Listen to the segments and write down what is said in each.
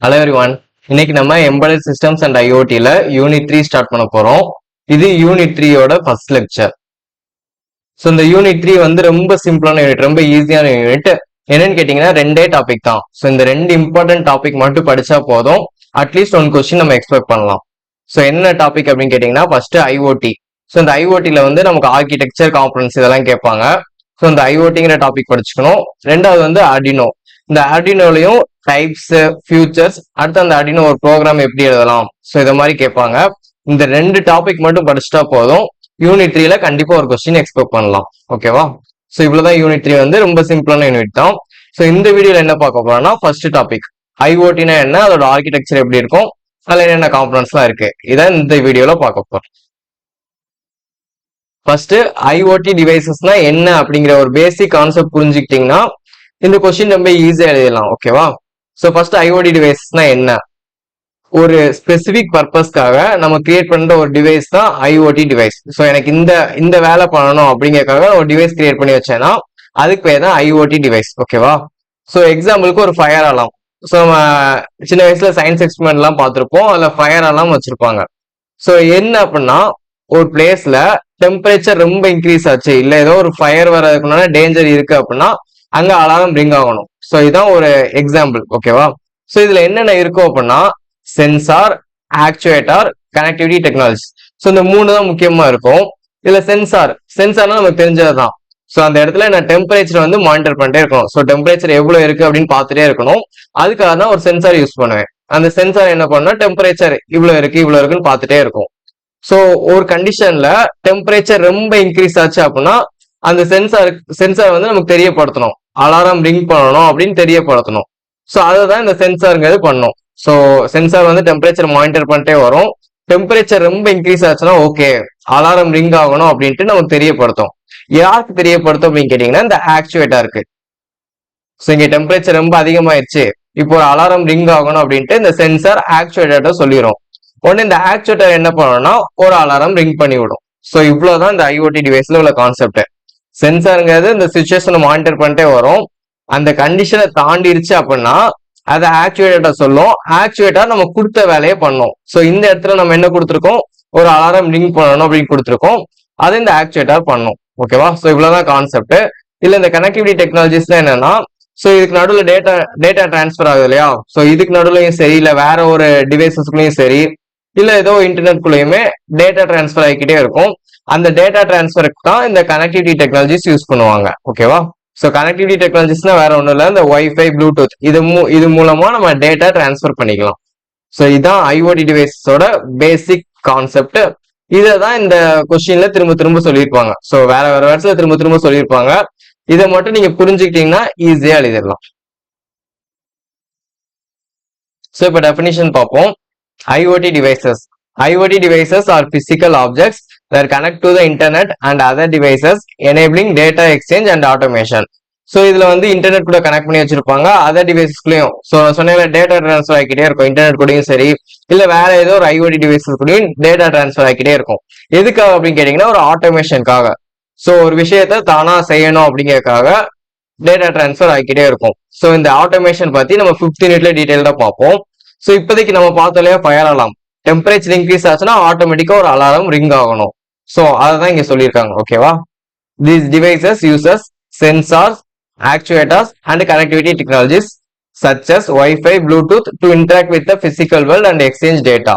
Hello everyone. இன்னைக்கு நம்ம embedded systems and ஐஓடில யூனிட் 3 ஸ்டார்ட் பண்ண போறோம். இது யூனிட் 3யோட ஃபர்ஸ்ட் லெக்சர். ஸோ இந்த யூனிட் 3 வந்து ரொம்ப சிம்பிளான யூனிட், ரொம்ப ஈஸியான யூனிட். என்னன்னு கேட்டீங்கன்னா ரெண்டே டாபிக் தான். ஸோ இந்த ரெண்டு இம்பார்ட்டன்ட் டாபிக் மட்டும் படிச்சா போதும், அட்லீஸ்ட் ஒன் கொஸ்டின் நம்ம எக்ஸ்பெக்ட் பண்ணலாம். ஸோ என்ன டாபிக் அப்படின்னு கேட்டீங்கன்னா ஃபர்ஸ்ட் ஐஓடி. ஸோ இந்த ஐஓடில வந்து நமக்கு ஆர்கிடெக்சர், காம்பனன்ஸ் இதெல்லாம் கேட்பாங்க. ஸோ இந்த ஐஓடிங்கிற டாபிக் படிச்சுக்கணும். ரெண்டாவது வந்து ஆர்டினோ. இந்த ஆர்டினோலையும் டைப்ஸ், ஃபியூச்சர்ஸ், அடுத்து அந்த ஆர்டினோ ஒரு ப்ரோக்ராம் எப்படி எழுதலாம், ஸோ இதை மாதிரி கேட்பாங்க. இந்த ரெண்டு டாபிக் மட்டும் படிச்சுட்டா போதும், யூனிட் 3ல கண்டிப்பா ஒரு கொஸ்டின் எக்ஸ்பெக்ட் பண்ணலாம். ஓகேவா? ஸோ இவ்வளவுதான் யூனிட் 3 வந்து ரொம்ப சிம்பிளான யூனிட் தான். ஸோ இந்த வீடியோல என்ன பார்க்க போறோம்னா ஃபர்ஸ்ட் டாபிக் ஐஓடினா என்ன, அதோட ஆர்கிடெக்சர் எப்படி இருக்கும், அதுல என்னென்ன காம்பனன்ட்ஸ்லாம் இருக்கு, இதான் இந்த வீடியோல பார்க்க போறோம். ஃபர்ஸ்ட் ஐஓடி டிவைசஸ்னா என்ன அப்படிங்கிற ஒரு பேசிக் கான்செப்ட் புரிஞ்சுக்கிட்டீங்கன்னா இந்த கொஸ்டின் ரொம்ப ஈஸியா எழுதலாம். ஓகேவா? ஸோ ஃபர்ஸ்ட் ஐஓடி டிவைசஸ்னா என்ன, ஒரு ஸ்பெசிபிக் பர்பஸ்க்காக நம்ம கிரியேட் பண்ற ஒரு டிவைஸ் தான் ஐஓடி டிவைஸ். ஸோ எனக்கு இந்த வேலை பண்ணணும் அப்படிங்கறதுக்காக ஒரு டிவைஸ் கிரியேட் பண்ணி வச்சேன்னா அதுக்கு பேர் தான் ஐஓடி டிவைஸ். ஓகேவா? ஸோ எக்ஸாம்பிளுக்கு ஒரு ஃபயர் அலாம். ஸோ நம்ம சின்ன வயசுல சயின்ஸ் எக்ஸ்பெரிமெண்ட் எல்லாம் பார்த்துருப்போம், அதுல ஃபயர் அலாம் வச்சிருப்பாங்க. ஸோ என்ன அப்படின்னா ஒரு பிளேஸ்ல டெம்பரேச்சர் ரொம்ப இன்க்ரீஸ் ஆச்சு, இல்ல ஏதோ ஒரு ஃபயர் வரதுக்குனால டேஞ்சர் இருக்கு அப்படின்னா அங்க அலாரம் ரிங் ஆகணும். ஸோ இதான் ஒரு எக்ஸாம்பிள். ஓகேவா? ஸோ இதுல என்னென்ன இருக்கும் அப்படின்னா sensor, actuator, connectivity technology. So இந்த மூணு தான் முக்கியமா இருக்கும். இதுல சென்சார்னா நமக்கு தெரிஞ்சதுதான். ஸோ அந்த இடத்துல நான் டெம்பரேச்சர் வந்து மானிட்டர் பண்ணிட்டே இருக்கணும். ஸோ டெம்பரேச்சர் எவ்வளவு இருக்கு அப்படின்னு பார்த்துட்டே இருக்கணும். அதுக்காக தான் ஒரு சென்சார் யூஸ் பண்ணுவேன். அந்த சென்சார் என்ன பண்ணா டெம்பரேச்சர் இவ்வளவு இருக்குன்னு பார்த்துட்டே இருக்கும். ஸோ ஒரு கண்டிஷன்ல டெம்பரேச்சர் ரொம்ப இன்க்ரீஸ் ஆச்சு அப்படின்னா அந்த சென்சார் வந்து நமக்கு தெரியப்படுத்தணும், அலாரம் ரிங் பண்ணணும் அப்படின்னு தெரியப்படுத்தணும். ஸோ அதை தான் இந்த சென்சாருங்கிறது பண்ணும். ஸோ சென்சார் வந்து டெம்பரேச்சர் மானிட்டர் பண்ணிட்டே வரும். டெம்பரேச்சர் ரொம்ப இன்க்ரீஸ் ஆச்சுன்னா ஓகே அலாரம் ரிங் ஆகணும் அப்படின்ட்டு நமக்கு தெரியப்படுத்தும். யாருக்கு தெரியப்படுத்தும் அப்படின்னு கேட்டீங்கன்னா இந்த ஆக்சுவேட்டருக்கு. ஸோ இங்க டெம்பரேச்சர் ரொம்ப அதிகமாயிருச்சு, இப்போ ஒரு அலாரம் ரிங் ஆகணும் அப்படின்ட்டு இந்த சென்சார் ஆக்சுவேட்டர்ட்ட சொல்லிடும். உடனே இந்த ஆக்சுவேட்டர் என்ன பண்ணணும்னா ஒரு அலாரம் ரிங் பண்ணி விடும். ஸோ இவ்வளவுதான் இந்த ஐஓடி டிவைஸ்ல உள்ள கான்செப்ட். சென்சாருங்கிறது இந்த சிச்சுவேஷனை மானிட்டர் பண்ணிட்டே வரும். அந்த கண்டிஷனை தாண்டிடுச்சு அப்படின்னா அதை ஆக்சுவேட்டர் சொல்லும். ஆக்சுவேட்டர் நம்ம கொடுத்த வேலையை பண்ணும். ஸோ இந்த இடத்துல நம்ம என்ன கொடுத்துருக்கோம், ஒரு அலாரம் ரிங் பண்ணணும் அப்படின்னு கொடுத்துருக்கோம், அதை இந்த ஆக்சுவேட்டர் பண்ணும். ஓகேவா? ஸோ இவ்வளவுதான் கான்செப்ட். இல்ல இந்த கனெக்டிவிட்டி டெக்னாலஜிஸ்ல என்னன்னா, ஸோ இதுக்கு நடுவில் டேட்டா டிரான்ஸ்பர் ஆகுது இல்லையா, ஸோ இதுக்கு நடுவுலையும் சரி, இல்ல வேற ஒரு டிவைசஸ்குள்ளயும் சரி, இல்ல ஏதோ இன்டர்நெட்குள்ளயுமே டேட்டா டிரான்ஸ்பர் ஆகிக்கிட்டே இருக்கும். அந்த டேட்டா டிரான்ஸ்பருக்கு தான் இந்த கனெக்டிவிட்டி டெக்னாலஜிஸ் யூஸ் பண்ணுவாங்க. ஓகேவா? ஸோ கனெக்டிவிட்டி டெக்னாலஜிஸ்னா வேற ஒன்றும் இல்லை, இந்த வைஃபை, ப்ளூடூத் இது மூலமா நம்ம டேட்டா டிரான்ஸ்பர் பண்ணிக்கலாம். ஸோ இதுதான் ஐஓடி டிவைஸோட பேசிக் கான்செப்ட். இதை தான் இந்த கொஸ்டின்ல திரும்ப திரும்ப சொல்லியிருப்பாங்க. ஸோ வேற வேர்ட்ஸ்ல திரும்ப திரும்ப சொல்லியிருப்பாங்க. இதை மட்டும் நீங்க புரிஞ்சுக்கிட்டீங்கன்னா ஈஸியா எழுதிடலாம். ஸோ இப்போ டெஃபினிஷன் பார்ப்போம். IoT devices are physical objects that connect to the internet and other devices enabling data exchange and automation. So இதுல வந்து இன்டர்நெட் கூட கனெக்ட் பண்ணி வச்சிருப்பாங்க, அதர் டிவைசஸ்குள்ளயும். ஸோ சொன்ன டேட்டா டிரான்ஸ்பர் ஆகிக்கிட்டே இருக்கும், இன்டர்நெட் கூடயும் சரி, இல்ல வேற ஏதோ ஒரு ஐஓடி டிவைசஸ் கூடயும் டேட்டா டிரான்ஸ்பர் ஆகிக்கிட்டே இருக்கும். எதுக்காக அப்படின்னு கேட்டீங்கன்னா ஒரு ஆட்டோமேஷனுக்காக. ஸோ ஒரு விஷயத்த தானா செய்யணும் அப்படிங்கறதுக்காக டேட்டா டிரான்ஸ்பர் ஆகிக்கிட்டே இருக்கும். ஸோ இந்த ஆட்டோமேஷன் பத்தி நம்ம 5th யூனிட்ல டீடைல்டா பார்ப்போம். ஸோ இப்போதைக்கு நம்ம பார்த்தோம்லையா ஃபயர் அலாம், டெம்பரேச்சர் இன்க்ரீஸ் ஆச்சுன்னா ஆட்டோமேட்டிக்கா ஒரு அலாரம் ரிங் ஆகணும். ஸோ அதை இங்க சொல்லியிருக்காங்க. ஓகேவா? These devices uses sensors, actuators and connectivity technologies such as Wi-Fi, Bluetooth to interact with the physical world and exchange data.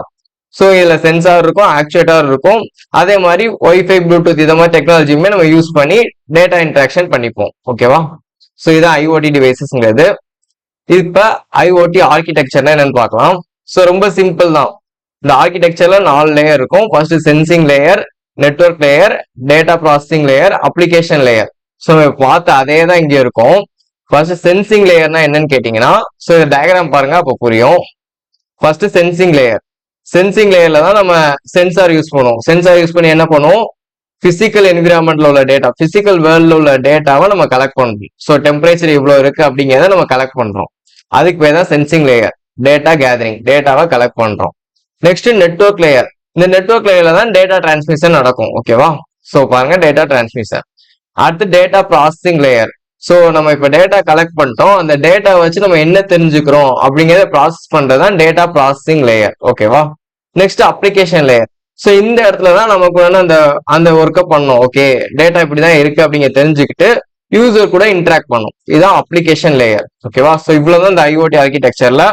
So இதுல சென்சார் இருக்கும், ஆக்சுவேட்டர் இருக்கும், அதே மாதிரி ஒய்ஃபை, ப்ளூடூத் இதை மாதிரி டெக்னாலஜியுமே நம்ம யூஸ் பண்ணி டேட்டா இன்ட்ராக்ஷன் பண்ணிப்போம். ஓகேவா? ஸோ இதான் ஐஓடி டிவைசஸ்ங்கிறது. இப்ப ஐஓடி ஆர்கிடெக்சர்னா என்னன்னு பார்க்கலாம். ஸோ ரொம்ப சிம்பிள் தான். இந்த ஆர்கிடெக்சர்ல 4 லேயர் இருக்கும். First sensing layer, network layer, data processing layer, application layer. So பார்த்து அதே தான் இங்க இருக்கும். ஃபர்ஸ்ட் சென்சிங் லேயர்னா என்னன்னு கேட்டீங்கன்னா, ஸோ இந்த டயக்ராம் பாருங்க அப்ப புரியும். ஃபர்ஸ்ட் சென்சிங் லேயர்ல தான் நம்ம சென்சார் யூஸ் பண்ணுவோம். சென்சார் யூஸ் பண்ணி என்ன பண்ணுவோம், பிசிக்கல் என்விரான்மெண்ட்ல உள்ள டேட்டா, பிசிக்கல் வேர்ல்ட்ல உள்ள டேட்டாவை நம்ம கலெக்ட் பண்றோம். ஸோ டெம்பரேச்சர் இவ்வளவு இருக்கு அப்படிங்கிறத நம்ம கலெக்ட் பண்றோம். அதுக்கு பேர் தான் சென்சிங் லேயர். டேட்டா கேதரிங், டேட்டாவை கலெக்ட் பண்றோம். Next network layer. இந்த நெட்வொர்க் லேயர்ல தான் டேட்டா டிரான்ஸ்மிஷன் நடக்கும். ஓகேவா? ஸோ பாருங்க டேட்டா டிரான்ஸ்மிஷன். அடுத்து டேட்டா ப்ராசஸிங் லேயர். ஸோ நம்ம இப்ப டேட்டா கலெக்ட் பண்ணிட்டோம், அந்த டேட்டா வச்சு நம்ம என்ன தெரிஞ்சுக்கிறோம் அப்படிங்கறத ப்ராசஸ் பண்றதுதான் டேட்டா ப்ராசஸிங் லேயர். ஓகேவா? Next application layer. ஸோ இந்த இடத்துலதான் நமக்கு வந்து அந்த அந்த ஒர்க்கை பண்ணணும். ஓகே, டேட்டா இப்படிதான் இருக்கு அப்படிங்க தெரிஞ்சுக்கிட்டு யூசர் கூட இன்டராக்ட் பண்ணும். இதுதான் அப்ளிகேஷன் லேயர். ஓகேவா? ஸோ இவ்வளவுதான் இந்த ஐஓடி ஆர்கிடெக்சர்ல.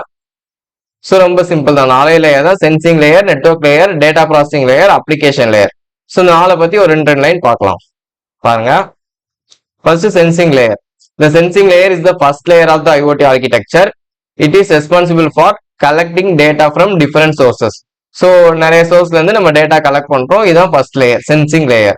ஸோ ரொம்ப சிம்பிள் தான். 4 லேயர் தான்: sensing layer, network layer, data processing layer, application layer. So இந்த 4 பத்தி ஒரு 2 லைன் பார்க்கலாம். பாருங்க. First, sensing layer. The sensing layer is the first layer of the IoT architecture. It is responsible for collecting data from different sources. So, நிறைய sourceல இருந்து நம்ம data collect பண்றோம். இதுதான் first layer, sensing layer.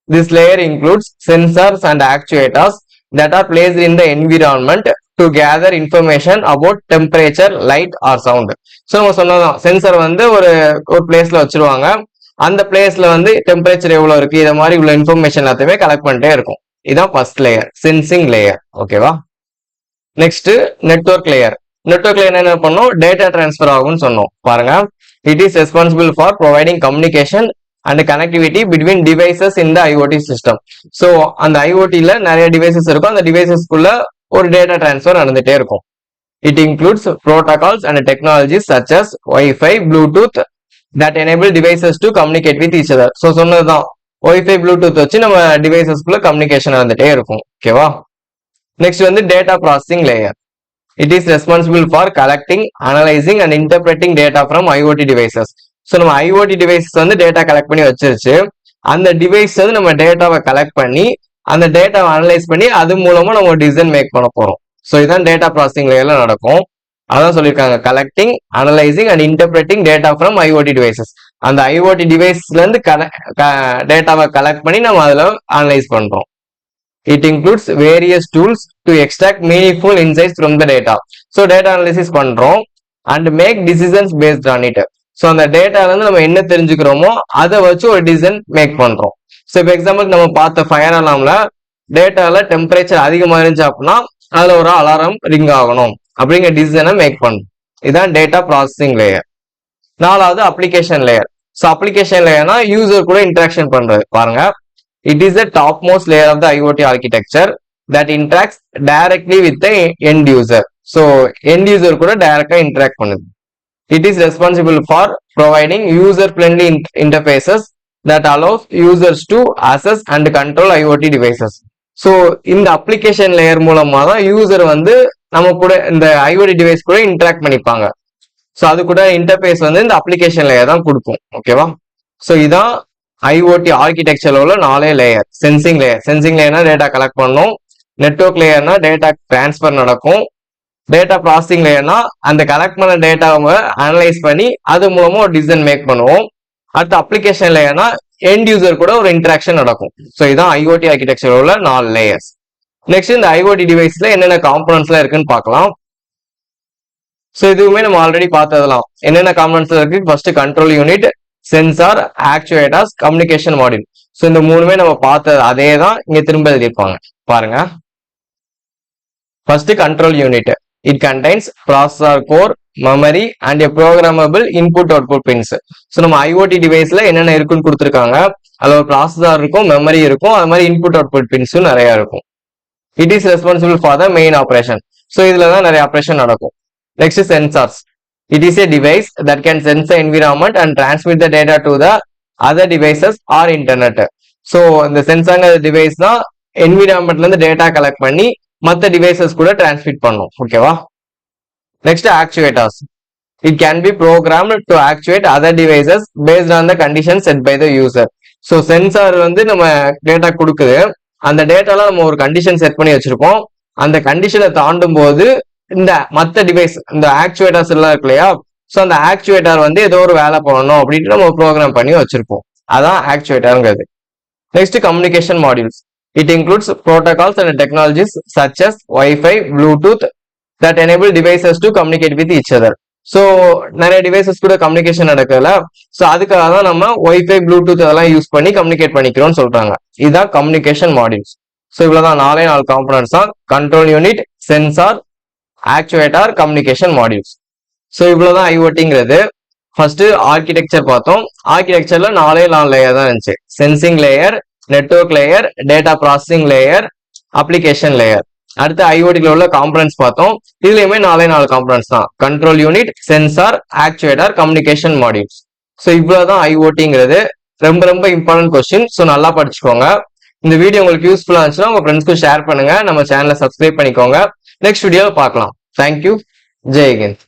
This layer includes sensors and actuators that are placed in the environment to gather information about temperature, light or sound. So, நம்ம சொன்னதான் sensor வந்து ஒரு பிளேஸ்ல வச்சிருவாங்க. அந்த பிளேஸ்ல வந்து டெம்பரேச்சர் எவ்வளவு இருக்கு, இத மாதிரி உள்ள இன்ஃபர்மேஷன் எல்லாத்தையுமே கலெக்ட் பண்ணிட்டே இருக்கும். இதான் ஃபர்ஸ்ட் லேயர், சென்சிங் லேயர். ஓகேவா? Next network layer. Network layer என்ன பண்ணோம்? டேட்டா டிரான்ஸ்ஃபர் ஆகும்னு சொன்னோம். பாருங்க. It is responsible for providing communication and connectivity between devices in the IoT system. So அந்த ஐஓடில நிறைய டிவைசஸ் இருக்கும். அந்த டிவைசஸ்க்குள்ள ஒரு டேட்டா டிரான்ஸ்ஃபர் நடந்துட்டே இருக்கும். It includes protocols and technologies such as wifi, Bluetooth that enable devices to communicate with each other. So சொன்னதுதான் WiFi Bluetooth வச்சு நம்ம டிவைசஸ்க்குள்ள கம்யூனிகேஷன் நடந்துட்டே இருக்கும். ஓகேவா? நெக்ஸ்ட் வந்து data processing layer. It is responsible for collecting, analysing and interpreting data from IoT devices. So நம்ம IoT devices வந்து டேட்டா கலெக்ட் பண்ணி வச்சிருச்சு. அந்த டிவைஸ் வந்து நம்ம டேட்டாவை கலெக்ட் பண்ணி அந்த டேட்டாவை அனலைஸ் பண்ணி அது மூலமா நம்ம டிசிஷன் மேக் பண்ண போறோம். ஸோ இதான் டேட்டா ப்ராசஸிங் லேயர்ல நடக்கும். அதான் சொல்லியிருக்காங்க, collecting, analysing and interpreting data from IoT devices. அந்த ஐஓடி டிவைஸ்ல இருந்து டேட்டாவை கலெக்ட் பண்ணி நம்ம அதுல அனலைஸ் பண்றோம். It includes various tools to extract meaningful insights from the data. So data analysis பண்றோம் and make decisions based on it. So அந்த டேட்டால இருந்து நம்ம என்ன தெரிஞ்சுக்கிறோமோ அதை வச்சு ஒரு டிசிஷன் மேக் பண்றோம். ஸோ இப்போ எக்ஸாம்பிள் நம்ம பார்த்த ஃபயர் அலார்ம்ல டேட்டால டெம்பரேச்சர் அதிகமா இருந்துச்சு அப்படின்னா அதுல ஒரு அலாரம் ரிங் ஆகணும் அப்படிங்கிற டிசிஷனை மேக் பண்ணும். இதுதான் டேட்டா ப்ராசஸிங் லேயர். 4வது அப்ளிகேஷன் லேயர். ஸோ அப்ளிகேஷன் லேயர்னா யூசர் கூட இன்டராக்ஷன் பண்றது. பாருங்க. It is the top most layer of the IoT architecture that interacts directly with the end user. So end user கூட டைரக்டா இன்டராக்ட் பண்ணுது. It is responsible for providing user friendly interfaces that allows users to access and control IoT devices. So இந்த application layer மூலமா தான் user வந்து நம்ம கூட இந்த ஐஓடி டிவைஸ் கூட இன்டராக்ட் பண்ணிப்பாங்க. ஸோ அது கூட இன்டர்ஃபேஸ் வந்து இந்த அப்ளிகேஷன் லேயர் தான் கொடுக்கும். ஓகேவா? ஸோ இதான் ஐஓடி ஆர்கிடெக்சர்ல உள்ள 4 லேயர். Sensing layer. சென்சிங் லேயர்னா டேட்டா கலெக்ட் பண்ணும். நெட்வொர்க் லேயர்னா டேட்டா டிரான்ஸ்ஃபர் நடக்கும். டேட்டா ப்ராசஸிங் லேயர்னா அந்த கலெக்ட் பண்ண டேட்டாவை அனலைஸ் பண்ணி அது மூலமா ஒரு டிசிஷன் மேக் பண்ணுவோம். அடுத்து அப்ளிகேஷன் லேயர்னா எண்ட் யூசர் கூட ஒரு இன்டராக்ஷன் நடக்கும். ஸோ இதான் ஐஓடி ஆர்கிடெக்சர் உள்ள 4 லேயர்ஸ். நெக்ஸ்ட் இந்த ஐஓடி டிவைஸ்ல என்னென்ன காம்பனன்ட்ஸ்லாம் இருக்குன்னு பார்க்கலாம். ஸோ இதுவுமே நம்ம ஆல்ரெடி பார்த்ததெல்லாம். என்னென்ன காம்பனன்ட்ஸ் இருக்கு? First control unit, sensor, actuators, communication module. So இந்த 3மே நம்ம பார்த்தது அதே தான் இங்க திரும்ப எழுதியிருப்பாங்க. பாருங்க. First control unit. It contains processor core, memory and a programmable input output pins. So நம்ம ஐஓடி டிவைஸ்ல என்னென்ன இருக்குன்னு கொடுத்துருக்காங்க. அதுல ஒரு ப்ராசஸர் இருக்கும், மெமரி இருக்கும், அது மாதிரி இன்புட் அவுட்புட் பின்ஸும் நிறைய இருக்கும். It is responsible for the main operation. So இதுல தான் நிறைய ஆப்ரேஷன் நடக்கும். Next sensors. It is a device that can sense the environment and transmit the data to the other devices or internet. So இந்த சென்சார்ங்கிற device தான் என்விரான்மெண்ட்ல இருந்து data collect பண்ணி மற்ற டிவைசஸ் கூட டிரான்ஸ்மிட் பண்ணும். ஓகேவா? Next actuators. It can be programmed to actuate other devices based on the condition set by the user. So sensor வந்து நம்ம டேட்டா கொடுக்குது. அந்த டேட்டால நம்ம ஒரு கண்டிஷன் செட் பண்ணி வச்சிருப்போம். அந்த கண்டிஷனை தாண்டும் போது இந்த மற்ற டிவைஸ், இந்த ஆக்சுவேட்டர்ஸ் எல்லாம் இருக்கு இல்லையா, ஸோ அந்த ஆக்சுவேட்டர் வந்து ஏதோ ஒரு வேலை பண்ணணும் அப்படின்ட்டு நம்ம ப்ரோக்ராம் பண்ணி வச்சிருப்போம். அதான் ஆக்சுவேட்டர்ங்கிறது. Next communication modules. It includes protocols and technologies such as wifi, Bluetooth that enable devices to communicate with each other. So நிறைய டிவைசஸ் கூட கம்யூனிகேஷன் நடக்கல. ஸோ அதுக்காக தான் நம்ம ஒய்ஃபை, ப்ளூடூத் அதெல்லாம் யூஸ் பண்ணி கம்யூனிகேட் பண்ணிக்கிறோம்னு சொல்றாங்க. இதுதான் கம்யூனிகேஷன் மாடியூல்ஸ். ஸோ இவ்வளவுதான் 4 காம்பனன்ட்ஸ் தான். Control unit, sensor, actuator, communication modules. So இவ்வளவுதான் ஐஓடிங்கிறது. ஃபர்ஸ்ட் ஆர்கிடெக்சர் பார்த்தோம். ஆர்கிடெக்சர்ல 4 லேயர் தான் இருந்துச்சு. Sensing layer, network layer, data processing layer, application layer. அடுத்து ஐஓடியில் உள்ள காம்பனன்ஸ் பார்த்தோம். இதுலயுமே 4 காம்பனன்ஸ் தான். Control unit, sensor, actuator, communication modules. So இவ்வளவுதான் ஐஓடிங்கிறது. ரொம்ப ரொம்ப இம்பார்ட்டன்ட் கொஸ்டின். ஸோ நல்லா படிச்சுக்கோங்க. இந்த வீடியோ உங்களுக்கு யூஸ்ஃபுல்லா இருந்துச்சுன்னா உங்க ஃப்ரெண்ட்ஸ்க்கும் ஷேர் பண்ணுங்க. நம்ம சேனலை சப்ஸ்கிரைப் பண்ணிக்கோங்க. நெக்ஸ்ட் வீடியோவில் பார்க்கலாம். தேங்க்யூ. ஜெய் ஹிந்த்.